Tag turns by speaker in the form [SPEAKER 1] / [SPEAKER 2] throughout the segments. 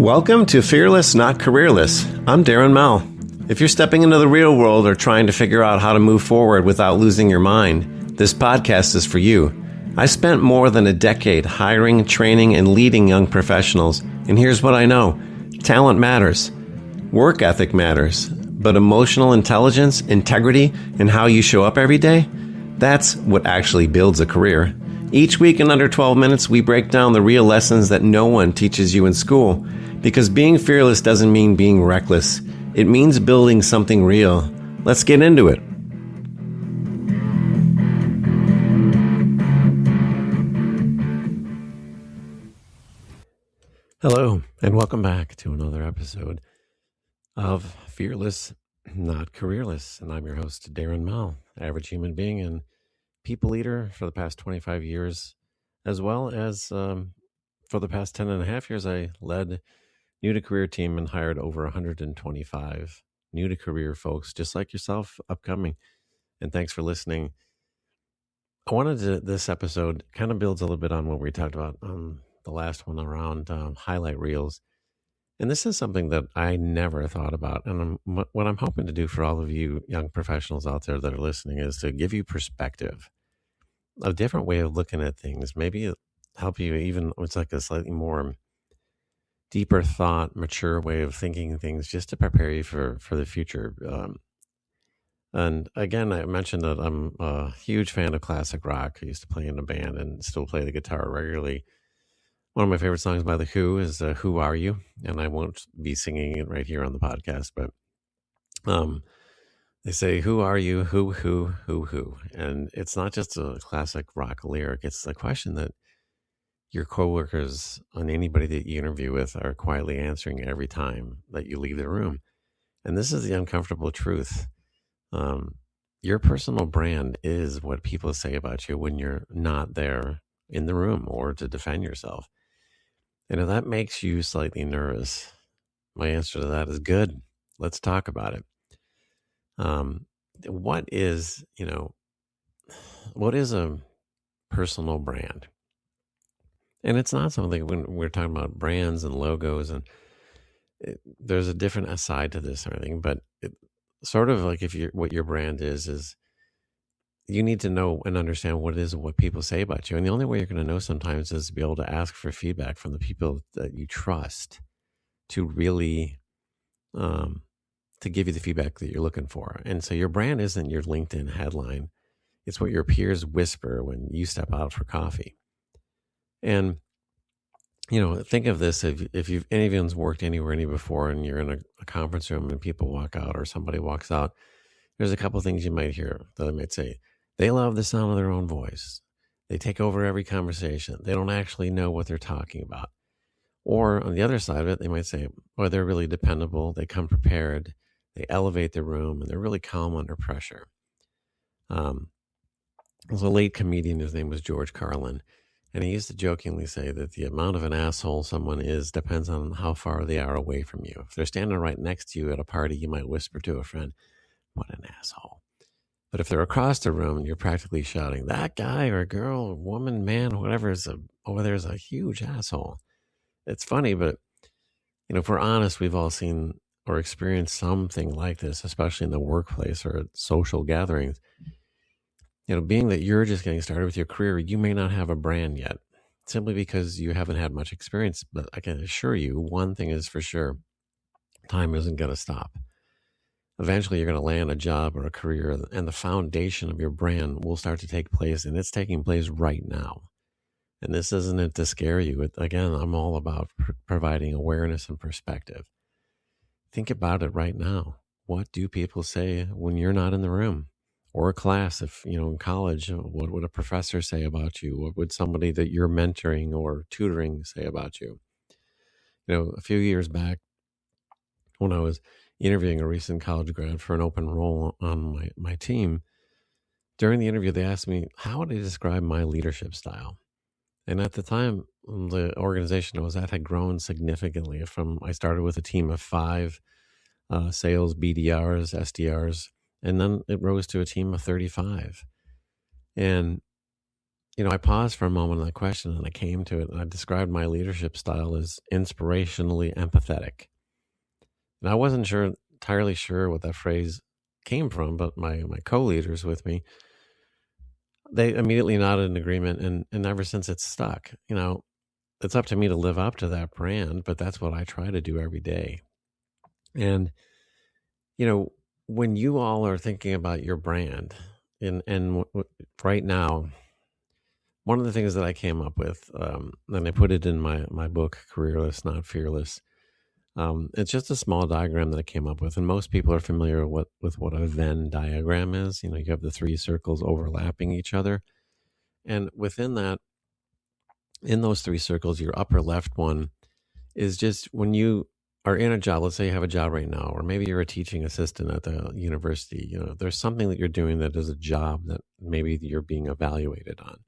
[SPEAKER 1] Welcome to Fearless, Not Careerless. I'm Darren Mel. If you're stepping into the real world or trying to figure out how to move forward without losing your mind, this podcast is for you. I spent more than a decade hiring, training, and leading young professionals, and here's what I know. Talent matters. Work ethic matters. But emotional intelligence, integrity, and how you show up every day, that's what actually builds a career. Each week in under 12 minutes, we break down the real lessons that no one teaches you in school. Because being fearless doesn't mean being reckless. It means building something real. Let's get into it. Hello, and welcome back to another episode of Fearless, Not Careerless. And I'm your host, Darren Mel, average human being and people leader for the past 25 years, as well as for the past 10 and a half years, I led new to career team and hired over 125 new to career folks just like yourself upcoming. And thanks for listening. I wanted to, this episode kind of builds a little bit on what we talked about on the last one around highlight reels. And this is something that I never thought about. And what I'm hoping to do for all of you young professionals out there that are listening is to give you perspective, a different way of looking at things, maybe help you even, it's like a slightly more deeper thought, mature way of thinking things just to prepare you for the future. And again, I mentioned that I'm a huge fan of classic rock. I used to play in a band and still play the guitar regularly. One of my favorite songs by The Who is Who Are You? And I won't be singing it right here on the podcast, but they say, who are you? Who? And it's not just a classic rock lyric. It's the question that your coworkers and anybody that you interview with are quietly answering every time that you leave the room. And this is the uncomfortable truth. Your personal brand is what people say about you when you're not there in the room or to defend yourself. And if that makes you slightly nervous, my answer to that is good. Let's talk about it. What is a personal brand? And it's not something when we're talking about brands and logos, and there's a different side to this and everything, but sort of like what your brand is you need to know and understand what people say about you. And the only way you're going to know sometimes is to be able to ask for feedback from the people that you trust to really, to give you the feedback that you're looking for. And so your brand isn't your LinkedIn headline. It's what your peers whisper when you step out for coffee. And, think of this, if anyone's worked anywhere before and you're in a conference room and people walk out or somebody walks out, there's a couple of things you might hear that they might say. They love the sound of their own voice. They take over every conversation. They don't actually know what they're talking about. Or on the other side of it, they might say, well, they're really dependable. They come prepared. They elevate the room and they're really calm under pressure. There's a late comedian, his name was George Carlin. And he used to jokingly say that the amount of an asshole someone is depends on how far they are away from you. If they're standing right next to you at a party, you might whisper to a friend, what an asshole. But if they're across the room, you're practically shouting, that guy or girl, woman, man, whatever there's a huge asshole. It's funny, but if we're honest, we've all seen or experienced something like this, especially in the workplace or at social gatherings. Being that you're just getting started with your career, you may not have a brand yet, simply because you haven't had much experience. But I can assure you, one thing is for sure, time isn't going to stop. Eventually, you're going to land a job or a career, and the foundation of your brand will start to take place, and it's taking place right now. And this isn't it to scare you. Again, I'm all about providing awareness and perspective. Think about it right now. What do people say when you're not in the room? Or a class, if, in college, what would a professor say about you? What would somebody that you're mentoring or tutoring say about you? A few years back, when I was interviewing a recent college grad for an open role on my team, during the interview, they asked me, how would I describe my leadership style? And at the time, the organization I was at had grown significantly. I started with a team of 5 sales, BDRs, SDRs, and then it rose to a team of 35. And I paused for a moment on that question and I came to it and I described my leadership style as inspirationally empathetic. And I wasn't entirely sure what that phrase came from, but my co-leaders with me, they immediately nodded in agreement, and ever since it's stuck. It's up to me to live up to that brand, but that's what I try to do every day. And when you all are thinking about your brand, and right now, one of the things that I came up with, and I put it in my book, Careerless, Not Fearless. It's just a small diagram that I came up with, and most people are familiar with what a Venn diagram is. You have the three circles overlapping each other, and within that, in those three circles, your upper left one is just when you are in a job. Let's say you have a job right now, or maybe you're a teaching assistant at the university. There's something that you're doing that is a job that maybe you're being evaluated on.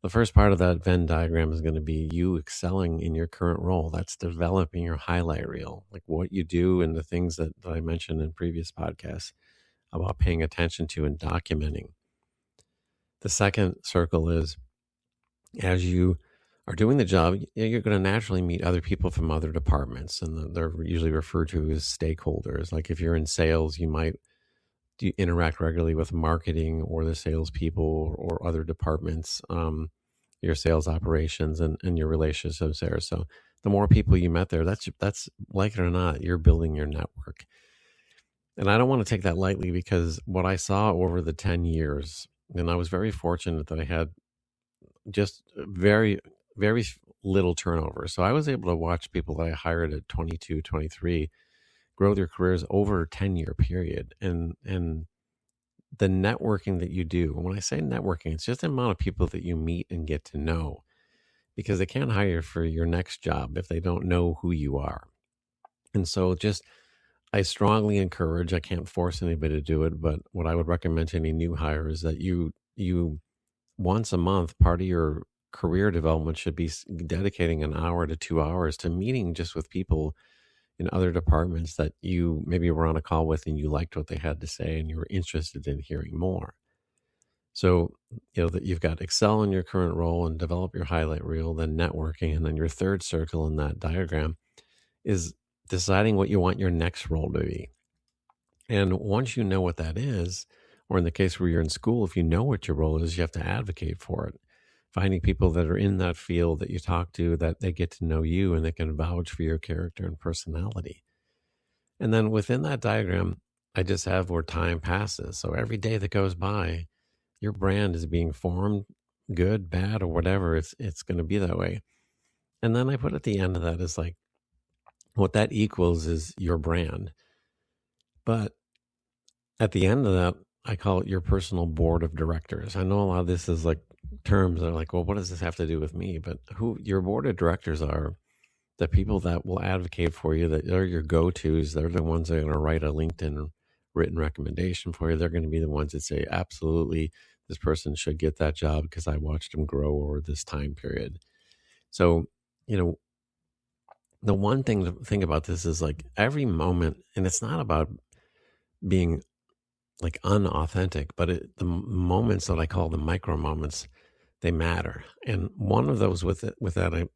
[SPEAKER 1] The first part of that Venn diagram is going to be you excelling in your current role. That's developing your highlight reel, like what you do and the things that I mentioned in previous podcasts about paying attention to and documenting. The second circle is as you are doing the job, you're going to naturally meet other people from other departments, and they're usually referred to as stakeholders. Like if you're in sales, you might interact regularly with marketing or the salespeople or other departments, your sales operations and your relationships there. So the more people you met there, that's like it or not, you're building your network. And I don't want to take that lightly, because what I saw over the 10 years, and I was very fortunate that I had just very, very little turnover. So I was able to watch people that I hired at 22, 23 grow their careers over a 10-year period. And the networking that you do, when I say networking, it's just the amount of people that you meet and get to know, because they can't hire for your next job if they don't know who you are. And so I strongly encourage, I can't force anybody to do it, but what I would recommend to any new hire is that you once a month, part of your career development should be dedicating an hour to 2 hours to meeting just with people in other departments that you maybe were on a call with and you liked what they had to say and you were interested in hearing more. So, that you've got excel in your current role and develop your highlight reel, then networking, and then your third circle in that diagram is deciding what you want your next role to be. And once you know what that is, or in the case where you're in school, if you know what your role is, you have to advocate for it. Finding people that are in that field that you talk to, that they get to know you and they can vouch for your character and personality. And then within that diagram, I just have where time passes. So every day that goes by, your brand is being formed, good, bad, or whatever. It's going to be that way. And then I put at the end of that is like, what that equals is your brand. But at the end of that, I call it your personal board of directors. I know a lot of this is like terms that are like, well, what does this have to do with me? But who your board of directors are, the people that will advocate for you, that are your go-tos. They're the ones that are going to write a LinkedIn written recommendation for you. They're going to be the ones that say, absolutely, this person should get that job because I watched him grow over this time period. So, the one thing to think about this is like every moment, and it's not about being like unauthentic, but the moments that I call the micro moments, they matter. And one of those with that I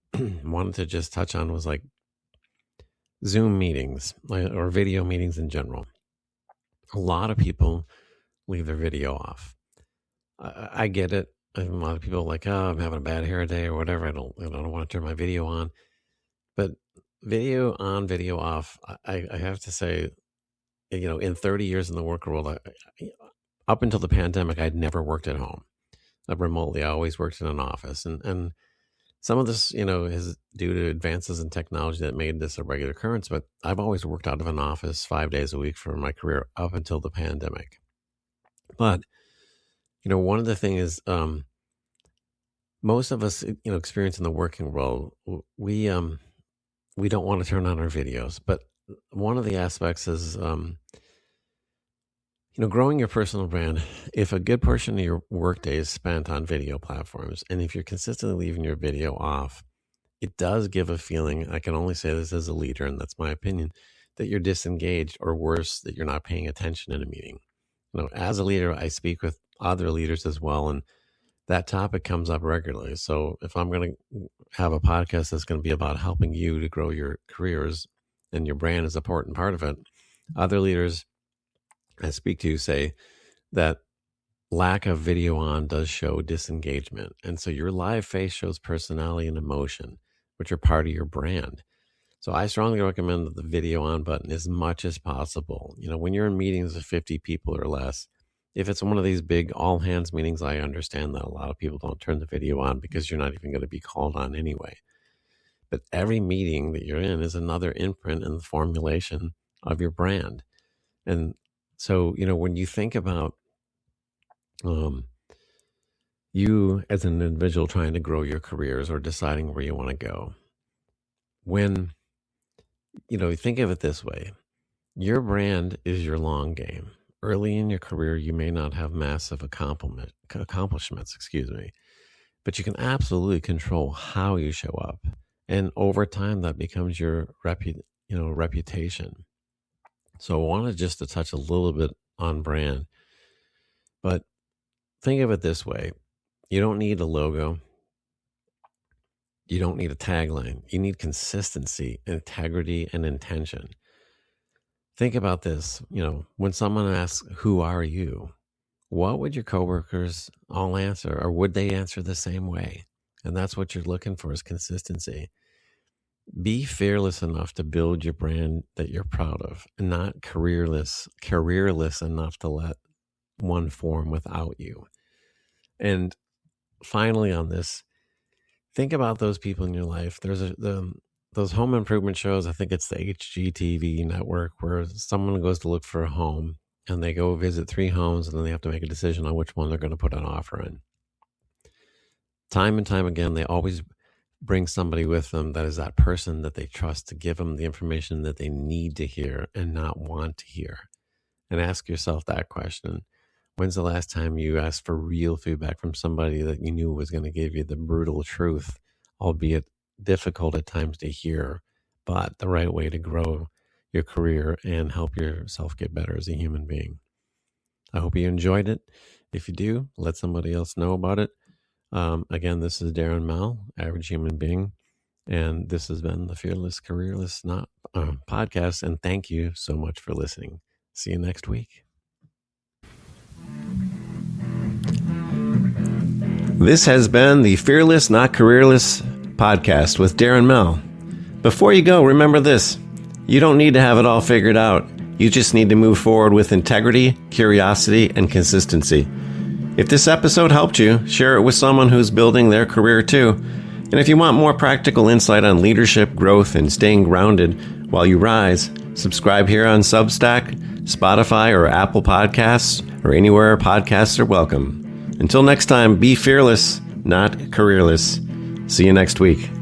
[SPEAKER 1] wanted to just touch on was like Zoom meetings or video meetings in general. A lot of people leave their video off. I get it. A lot of people are like, oh, I'm having a bad hair day or whatever. I don't want to turn my video on. But video on, video off, I have to say, in 30 years in the work world, up until the pandemic, I'd never worked at home remotely. I always worked in an office. And some of this, is due to advances in technology that made this a regular occurrence. But I've always worked out of an office 5 days a week for my career up until the pandemic. But, one of the things is most of us, experience in the working world, we don't want to turn on our videos. But one of the aspects is, growing your personal brand. If a good portion of your workday is spent on video platforms, and if you're consistently leaving your video off, it does give a feeling, I can only say this as a leader, and that's my opinion, that you're disengaged, or worse, that you're not paying attention in a meeting. As a leader, I speak with other leaders as well, and that topic comes up regularly. So if I'm going to have a podcast that's going to be about helping you to grow your careers, and your brand is an important part of it, other leaders I speak to say that lack of video on does show disengagement. And so your live face shows personality and emotion, which are part of your brand. So I strongly recommend the video on button as much as possible. When you're in meetings of 50 people or less, if it's one of these big all hands meetings, I understand that a lot of people don't turn the video on because you're not even going to be called on anyway. But every meeting that you're in is another imprint in the formulation of your brand. And so, when you think about you as an individual trying to grow your careers or deciding where you want to go, when, think of it this way, your brand is your long game. Early in your career, you may not have massive accomplishments, but you can absolutely control how you show up. And over time, that becomes your reputation. So I wanted just to touch a little bit on brand, but think of it this way. You don't need a logo. You don't need a tagline. You need consistency, integrity, and intention. Think about this. When someone asks, "Who are you?" what would your coworkers all answer, or would they answer the same way? And that's what you're looking for, is consistency. Be fearless enough to build your brand that you're proud of, and not careerless enough to let one form without you. And finally on this, think about those people in your life. There's those home improvement shows. I think it's the HGTV network, where someone goes to look for a home and they go visit 3 homes, and then they have to make a decision on which one they're going to put an offer in. Time and time again, they always bring somebody with them that is that person that they trust to give them the information that they need to hear and not want to hear. And ask yourself that question. When's the last time you asked for real feedback from somebody that you knew was going to give you the brutal truth, albeit difficult at times to hear, but the right way to grow your career and help yourself get better as a human being? I hope you enjoyed it. If you do, let somebody else know about it. Again, this is Darren Mel, Average Human Being, and this has been the Fearless Careerless podcast, and thank you so much for listening. See you next week. This has been the Fearless Not Careerless podcast with Darren Mel. Before you go, remember this. You don't need to have it all figured out. You just need to move forward with integrity, curiosity, and consistency. If this episode helped you, share it with someone who's building their career too. And if you want more practical insight on leadership, growth, and staying grounded while you rise, subscribe here on Substack, Spotify, or Apple Podcasts, or anywhere podcasts are welcome. Until next time, be fearless, not careerless. See you next week.